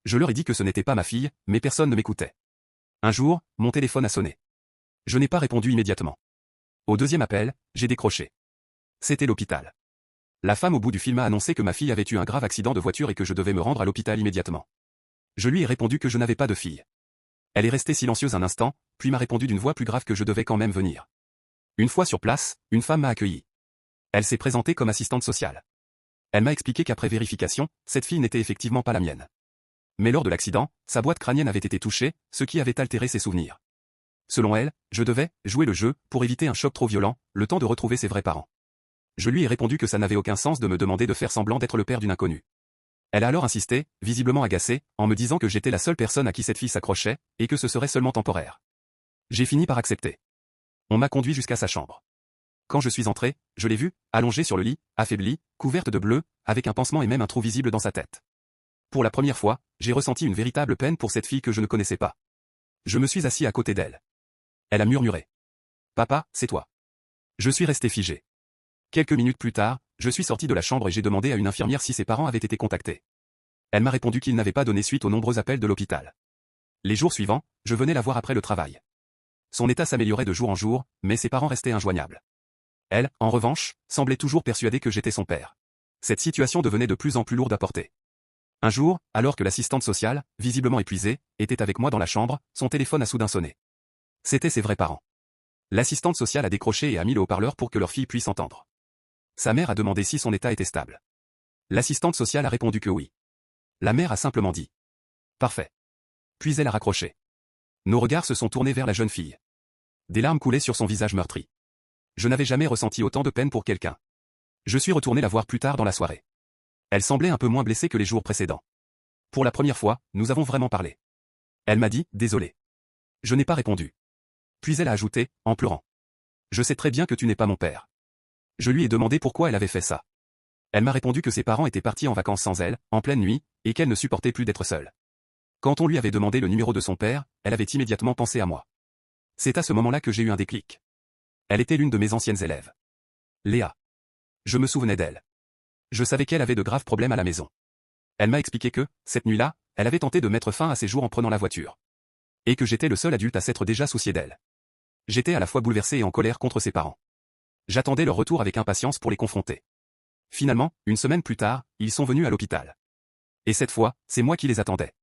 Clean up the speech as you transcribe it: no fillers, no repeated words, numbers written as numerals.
Je leur ai dit que ce n'était pas ma fille, mais personne ne m'écoutait. Un jour, mon téléphone a sonné. Je n'ai pas répondu immédiatement. Au deuxième appel, j'ai décroché. C'était l'hôpital. La femme au bout du fil m'a annoncé que ma fille avait eu un grave accident de voiture et que je devais me rendre à l'hôpital immédiatement. Je lui ai répondu que je n'avais pas de fille. Elle est restée silencieuse un instant, puis m'a répondu d'une voix plus grave que je devais quand même venir. Une fois sur place, une femme m'a accueilli. Elle s'est présentée comme assistante sociale. Elle m'a expliqué qu'après vérification, cette fille n'était effectivement pas la mienne. Mais lors de l'accident, sa boîte crânienne avait été touchée, ce qui avait altéré ses souvenirs. Selon elle, je devais jouer le jeu pour éviter un choc trop violent, le temps de retrouver ses vrais parents. Je lui ai répondu que ça n'avait aucun sens de me demander de faire semblant d'être le père d'une inconnue. Elle a alors insisté, visiblement agacée, en me disant que j'étais la seule personne à qui cette fille s'accrochait, et que ce serait seulement temporaire. J'ai fini par accepter. On m'a conduit jusqu'à sa chambre. Quand je suis entré, je l'ai vue, allongée sur le lit, affaiblie, couverte de bleu, avec un pansement et même un trou visible dans sa tête. Pour la première fois, j'ai ressenti une véritable peine pour cette fille que je ne connaissais pas. Je me suis assis à côté d'elle. Elle a murmuré. « Papa, c'est toi. » Je suis resté figé. Quelques minutes plus tard, je suis sorti de la chambre et j'ai demandé à une infirmière si ses parents avaient été contactés. Elle m'a répondu qu'ils n'avaient pas donné suite aux nombreux appels de l'hôpital. Les jours suivants, je venais la voir après le travail. Son état s'améliorait de jour en jour, mais ses parents restaient injoignables. Elle, en revanche, semblait toujours persuadée que j'étais son père. Cette situation devenait de plus en plus lourde à porter. Un jour, alors que l'assistante sociale, visiblement épuisée, était avec moi dans la chambre, son téléphone a soudain sonné. C'étaient ses vrais parents. L'assistante sociale a décroché et a mis le haut-parleur pour que leur fille puisse entendre. Sa mère a demandé si son état était stable. L'assistante sociale a répondu que oui. La mère a simplement dit « Parfait ». Puis elle a raccroché. Nos regards se sont tournés vers la jeune fille. Des larmes coulaient sur son visage meurtri. Je n'avais jamais ressenti autant de peine pour quelqu'un. Je suis retourné la voir plus tard dans la soirée. Elle semblait un peu moins blessée que les jours précédents. Pour la première fois, nous avons vraiment parlé. Elle m'a dit « Désolé ». Je n'ai pas répondu. Puis elle a ajouté, en pleurant. « Je sais très bien que tu n'es pas mon père. » Je lui ai demandé pourquoi elle avait fait ça. Elle m'a répondu que ses parents étaient partis en vacances sans elle, en pleine nuit, et qu'elle ne supportait plus d'être seule. Quand on lui avait demandé le numéro de son père, elle avait immédiatement pensé à moi. C'est à ce moment-là que j'ai eu un déclic. Elle était l'une de mes anciennes élèves. Léa. Je me souvenais d'elle. Je savais qu'elle avait de graves problèmes à la maison. Elle m'a expliqué que, cette nuit-là, elle avait tenté de mettre fin à ses jours en prenant la voiture. Et que j'étais le seul adulte à s'être déjà soucié d'elle. J'étais à la fois bouleversé et en colère contre ses parents. J'attendais leur retour avec impatience pour les confronter. Finalement, une semaine plus tard, ils sont venus à l'hôpital. Et cette fois, c'est moi qui les attendais.